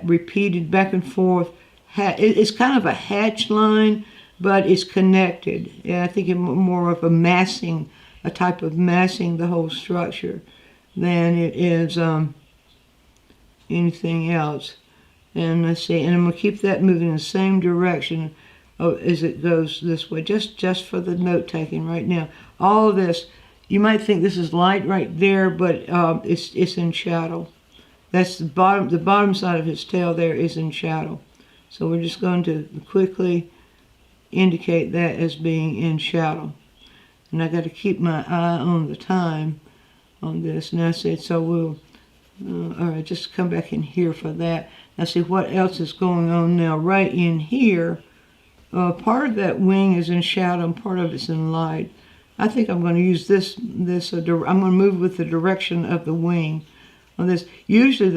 repeated back and forth. It's kind of a hatch line, but it's connected. Yeah, I think it's more of a type of massing the whole structure than it is anything else. And let's see, and I'm going to keep that moving in the same direction as it goes this way, just for the note taking right now. All of this, you might think this is light right there, but it's in shadow. That's the bottom side of his tail there is in shadow. So we're just going to quickly indicate that as being in shadow. And I got to keep my eye on the time on this. And I said, so we'll, all right, just come back in here for that. Now see what else is going on now. Right in here, part of that wing is in shadow and part of it's in light. I think I'm going to use this. I'm going to move with the direction of the wing on this. Usually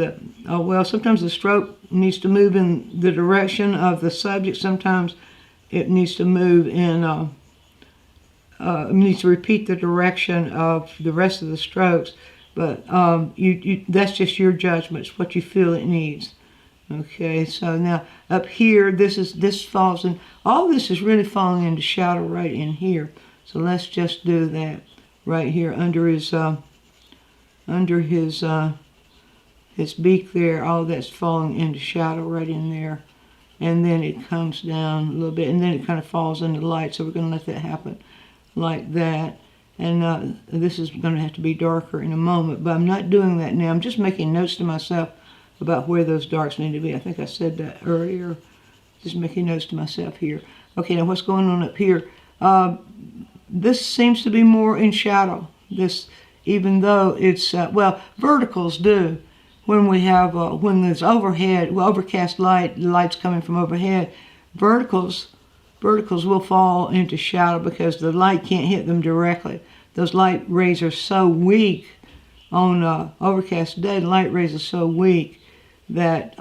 sometimes the stroke needs to move in the direction of the subject. Sometimes it needs to move in, needs to repeat the direction of the rest of the strokes. But that's just your judgment. It's what you feel it needs. Okay, so now up here, this falls in. All this is really falling into shadow right in here. So let's just do that right here under his beak there. All that's falling into shadow right in there, and then it comes down a little bit, and then it kind of falls into light. So we're going to let that happen like that. And this is going to have to be darker in a moment, but I'm not doing that now. I'm just making notes to myself about where those darks need to be. I think I said that earlier. Just making notes to myself here. Okay, now what's going on up here? This seems to be more in shadow. This, even though it's, verticals do. When we have, when there's overcast lights coming from overhead, verticals will fall into shadow because the light can't hit them directly. Those light rays are so weak on overcast day. The light rays are so weak that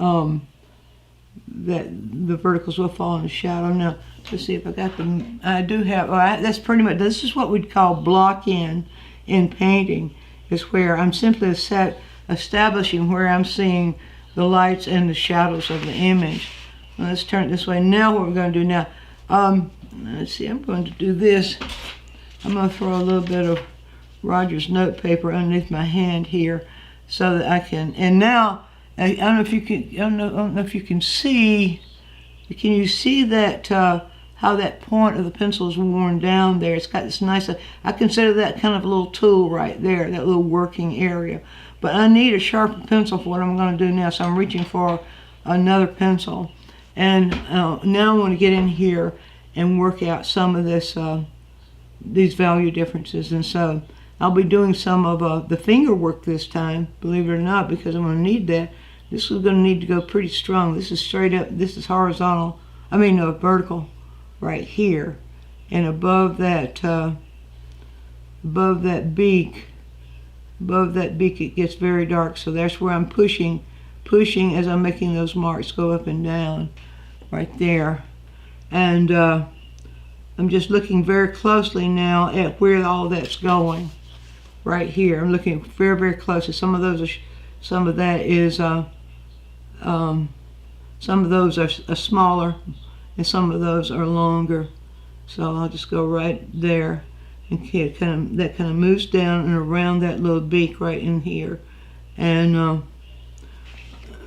that the verticals will fall into shadow. Now, let's see if I got them. I do have. That's pretty much. This is what we'd call block in painting. Is where I'm simply establishing where I'm seeing the lights and the shadows of the image. Well, let's turn it this way. Now, what we're going to do now. Let's see. I'm going to do this. I'm going to throw a little bit of Roger's note paper underneath my hand here, so that I can. And now. I don't know if you can. I don't know if you can see. Can you see that how that point of the pencil is worn down there? It's got this nice. I consider that kind of a little tool right there, that little working area. But I need a sharper pencil for what I'm going to do now, so I'm reaching for another pencil. And now I want to get in here and work out some of this, these value differences. And so I'll be doing some of the finger work this time, believe it or not, because I'm going to need that. This is going to need to go pretty strong. This is straight up. This is horizontal. Vertical. right here, and above that beak, it gets very dark. So that's where I'm pushing as I'm making those marks go up and down, right there. And I'm just looking very closely now at where all that's going, right here. I'm looking very, very closely. Some of those are smaller, and some of those are longer. So I'll just go right there, and that kind of moves down and around that little beak right in here, and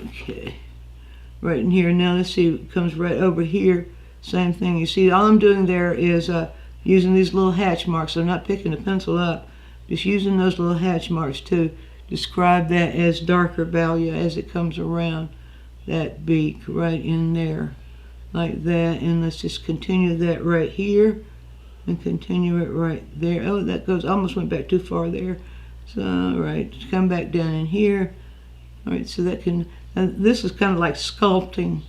okay, right in here. Now let's see, it comes right over here. Same thing. You see, all I'm doing there is using these little hatch marks. I'm not picking the pencil up, just using those little hatch marks to describe that as darker value as it comes around that beak right in there, like that. And let's just continue that right here and continue it right there. Oh, that goes, almost went back too far there. So, all right, come back down in here. All right, so that can, this is kind of like sculpting.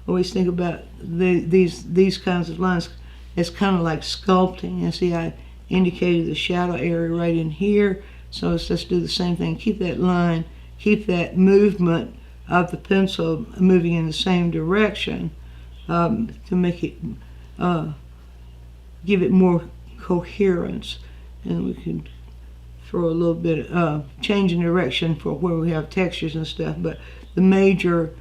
Always think about these kinds of lines as kind of like sculpting. And see, I indicated the shadow area right in here. So let's just do the same thing. Keep that line, keep that movement of the pencil moving in the same direction to make it, give it more coherence. And we can throw a little bit of change in direction for where we have textures and stuff. But the major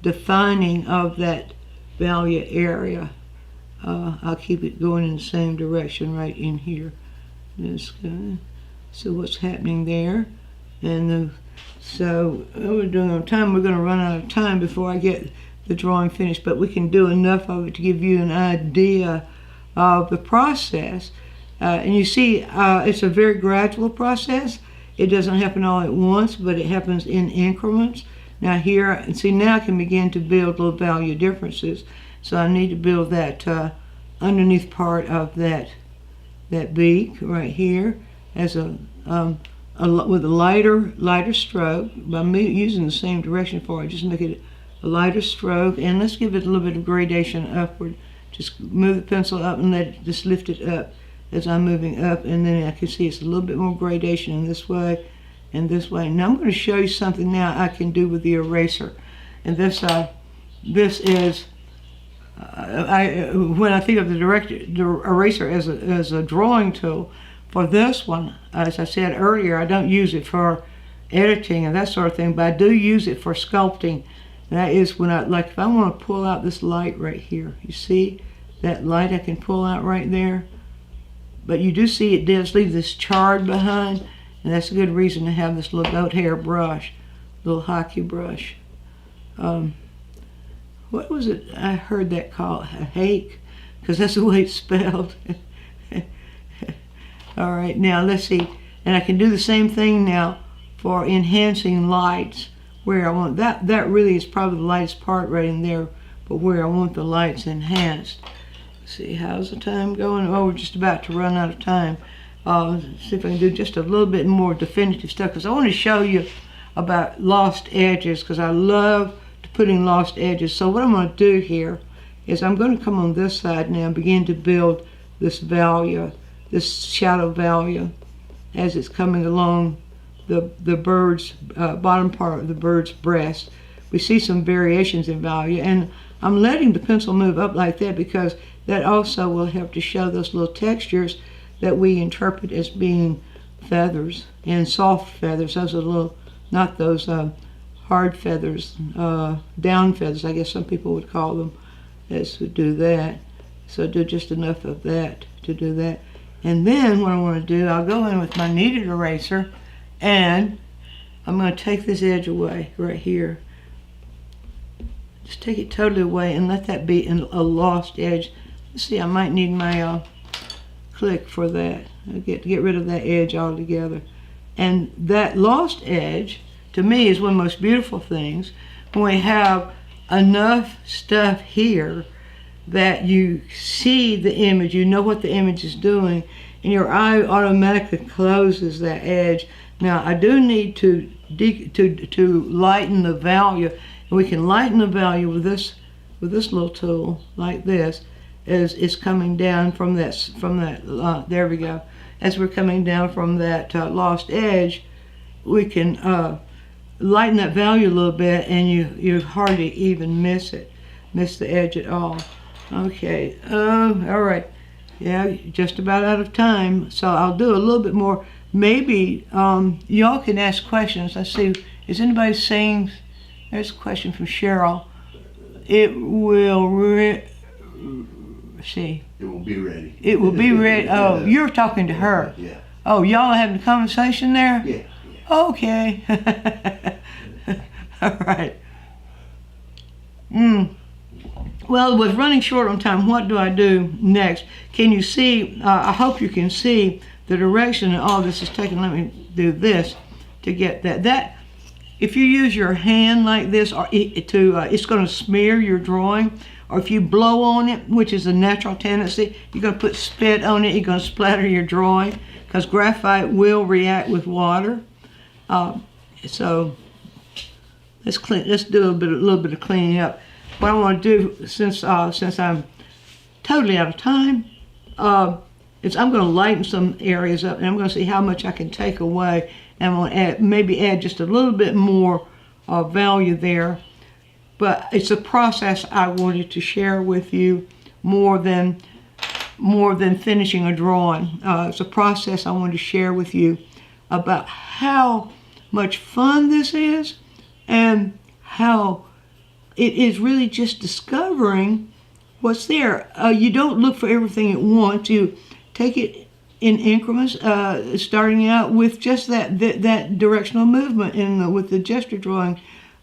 defining of that value area, I'll keep it going in the same direction right in here. Just gonna see what's happening there. And so we're doing on time. We're going to run out of time before I get the drawing finished, but we can do enough of it to give you an idea of the process. And you see, it's a very gradual process. It doesn't happen all at once, but it happens in increments. Now here, and see, now I can begin to build little value differences. So I need to build that underneath part of that beak right here as with a lighter stroke. By me using the same direction for it, just make it a lighter stroke, and let's give it a little bit of gradation upward. Just move the pencil up and let it just lift it up as I'm moving up, and then I can see it's a little bit more gradation in this way and this way. Now I'm going to show you something now I can do with the eraser, and this is when I think of the eraser as a drawing tool. For this one, as I said earlier, I don't use it for editing and that sort of thing, but I do use it for sculpting. And that is when if I want to pull out this light right here, you see that light I can pull out right there? But you do see it does leave this chard behind, and that's a good reason to have this little goat hair brush, little hockey brush. What was it I heard that called? A hake? Because that's the way it's spelled. All right, now let's see. And I can do the same thing now for enhancing lights where I want that. That really is probably the lightest part right in there, but where I want the lights enhanced. Let's see, how's the time going? Oh, we're just about to run out of time. See if I can do just a little bit more definitive stuff, because I want to show you about lost edges, because I love putting lost edges. So what I'm going to do here is I'm going to come on this side now and begin to build this value, this shadow value, as it's coming along the bird's bottom part of the bird's breast. We see some variations in value, and I'm letting the pencil move up like that because that also will help to show those little textures that we interpret as being feathers and soft feathers. Those are little, not those hard feathers, down feathers, I guess some people would call them, as would do that. So do just enough of that to do that. And then what I want to do, I'll go in with my kneaded eraser, and I'm going to take this edge away right here. Just take it totally away and let that be a lost edge. Let's see, I might need my click for that. I'll get rid of that edge altogether. And that lost edge, to me, is one of the most beautiful things when we have enough stuff here that you see the image, you know what the image is doing, and your eye automatically closes that edge. Now, I do need to lighten the value, and we can lighten the value with with this little tool like this as it's coming down from that, there we go. As we're coming down from that lost edge, we can lighten that value a little bit, and you hardly even miss the edge at all. Okay, all right. Yeah, just about out of time, so I'll do a little bit more. Maybe y'all can ask questions. Let's see, is anybody saying, there's a question from Cheryl. It will, see. It will be ready. It will be ready. Oh, you're talking to her. Yeah. Oh, y'all are having a conversation there? Yeah. Okay. All right. Well, with running short on time, what do I do next? Can you see, I hope you can see the direction that all this is taking. Let me do this to get that. If you use your hand like this, or it's going to smear your drawing. Or if you blow on it, which is a natural tendency, you're going to put spit on it, you're going to splatter your drawing, because graphite will react with water. So let's do a little bit of cleaning up. What I want to do, since I'm totally out of time, is I'm going to lighten some areas up, and I'm going to see how much I can take away, and I'm going to maybe add just a little bit more value there. But it's a process I wanted to share with you more than finishing a drawing. It's a process I wanted to share with you about how much fun this is, and how it is really just discovering what's there. You don't look for everything at once. You take it in increments, starting out with just that directional movement with the gesture drawing,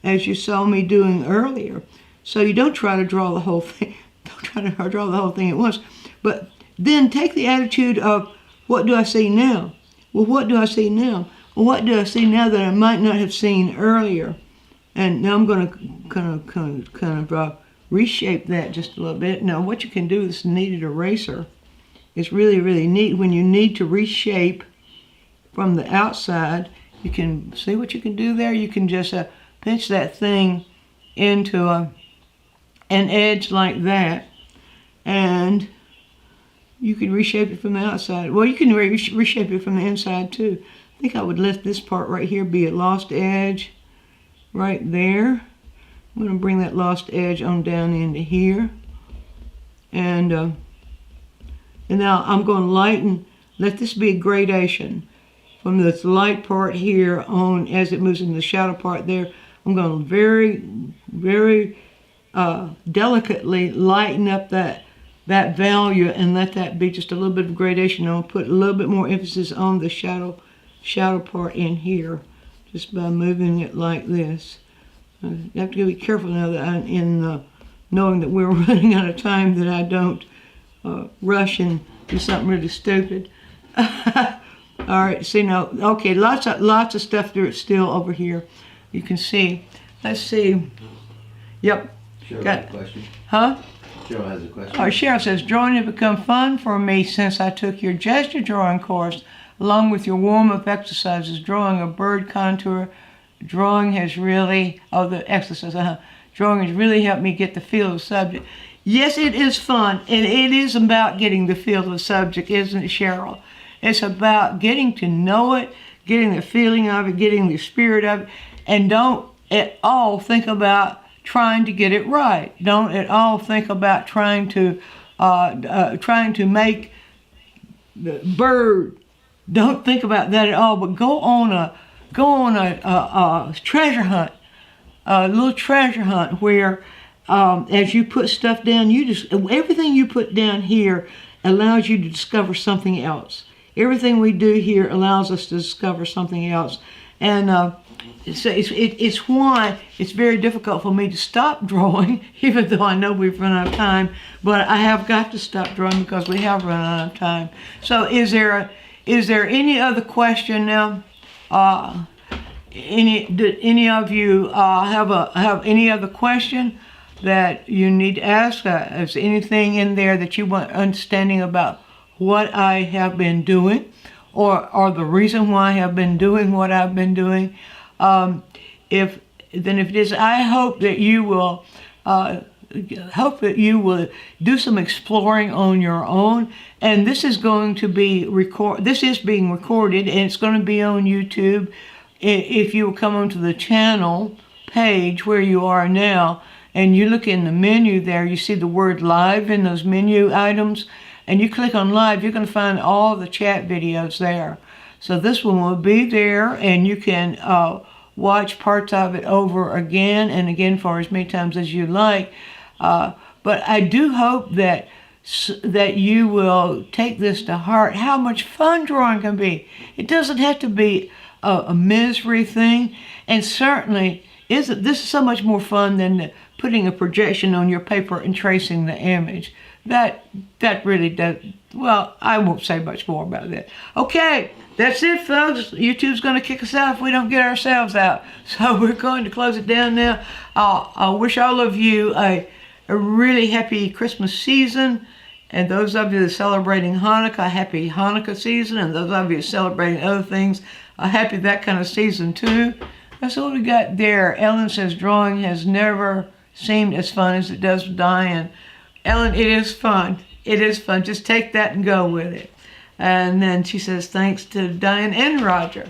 as you saw me doing earlier. So you don't try to draw the whole thing. Don't try to draw the whole thing at once. But then take the attitude of, what do I see now? Well, what do I see now? Well, what do I see now that I might not have seen earlier? And now I'm going to kind of reshape that just a little bit. Now, what you can do with this kneaded eraser is really, really neat. When you need to reshape from the outside, you can see what you can do there. You can just pinch that thing into an edge like that, and you can reshape it from the outside. Well, you can reshape it from the inside too. I think I would let this part right here be a lost edge right there. I'm going to bring that lost edge on down into here, and now I'm going to lighten. Let this be a gradation from this light part here on as it moves into the shadow part there. I'm going to very, very delicately lighten up that value and let that be just a little bit of gradation. I'll put a little bit more emphasis on the shadow part in here, just by moving it like this. You have to be careful now that knowing that we're running out of time, that I don't rush and do something really stupid. All right, see now, okay, lots of stuff there still over here. You can see. Let's see. Yep. Cheryl has a question. Huh? Cheryl has a question. Cheryl says, drawing has become fun for me since I took your gesture drawing course, along with your warm-up exercises. Drawing a bird contour, drawing has really, drawing has really helped me get the feel of the subject. Yes, it is fun, and it is about getting the feel of the subject, isn't it, Cheryl? It's about getting to know it, getting the feeling of it, getting the spirit of it. And don't at all think about trying to get it right. Don't at all think about trying to make the bird. Don't think about that at all. But go on a treasure hunt, a little treasure hunt where, as you put stuff down, everything you put down here allows you to discover something else. Everything we do here allows us to discover something else, and. So it's why it's very difficult for me to stop drawing, even though I know we've run out of time. But I have got to stop drawing because we have run out of time. So is there any other question now? Did any of you have any other question that you need to ask? Is anything in there that you want understanding about what I have been doing, or the reason why I have been doing what I've been doing? If it is, I hope that you will hope that you will do some exploring on your own. And this is going to be This is being recorded, and it's going to be on YouTube. If you will come onto the channel page where you are now, and you look in the menu there, you see the word live in those menu items, and you click on live, you're going to find all the chat videos there. So this one will be there, and you can watch parts of it over again and again for as many times as you like. But I do hope that you will take this to heart, how much fun drawing can be. It doesn't have to be a misery thing, and certainly this is so much more fun than putting a projection on your paper and tracing the image. That really does. Well, I won't say much more about that. Okay, that's it, folks. YouTube's going to kick us out if we don't get ourselves out. So we're going to close it down now. I wish all of you a really happy Christmas season. And those of you that are celebrating Hanukkah, happy Hanukkah season. And those of you celebrating other things, a happy that kind of season too. That's what we got there. Ellen says drawing has never seemed as fun as it does with Dianne. Ellen, it is fun. It is fun. Just take that and go with it. And then she says, thanks to Dianne and Roger.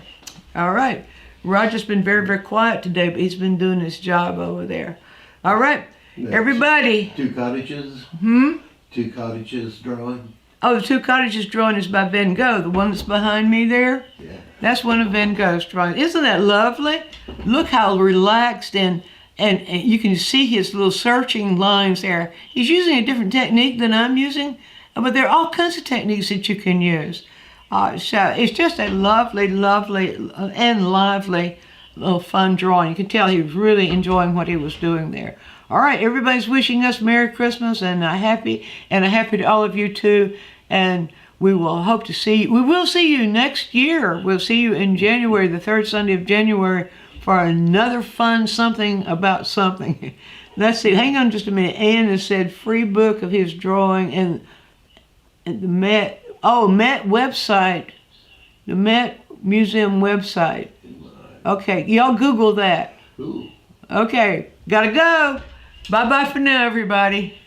All right. Roger's been very, very quiet today, but he's been doing his job over there. All right. Everybody. Two Cottages? Two Cottages drawing? Oh, the Two Cottages drawing is by Van Gogh. The one that's behind me there? Yeah. That's one of Van Gogh's drawings. Isn't that lovely? Look how relaxed and you can see his little searching lines there. He's using a different technique than I'm using, but there are all kinds of techniques that you can use. So it's just a lovely, lovely, and lively little fun drawing. You can tell he was really enjoying what he was doing there. All right, everybody's wishing us Merry Christmas and a happy to all of you too. And we will hope to see you. We will see you next year. We'll see you in January, the third Sunday of January, for another fun something about something. Let's see. Hang on just a minute. Ann has said free book of his drawing and the Met website, the Met Museum website. Okay, y'all Google that. Ooh. Okay, gotta go. Bye-bye for now, everybody.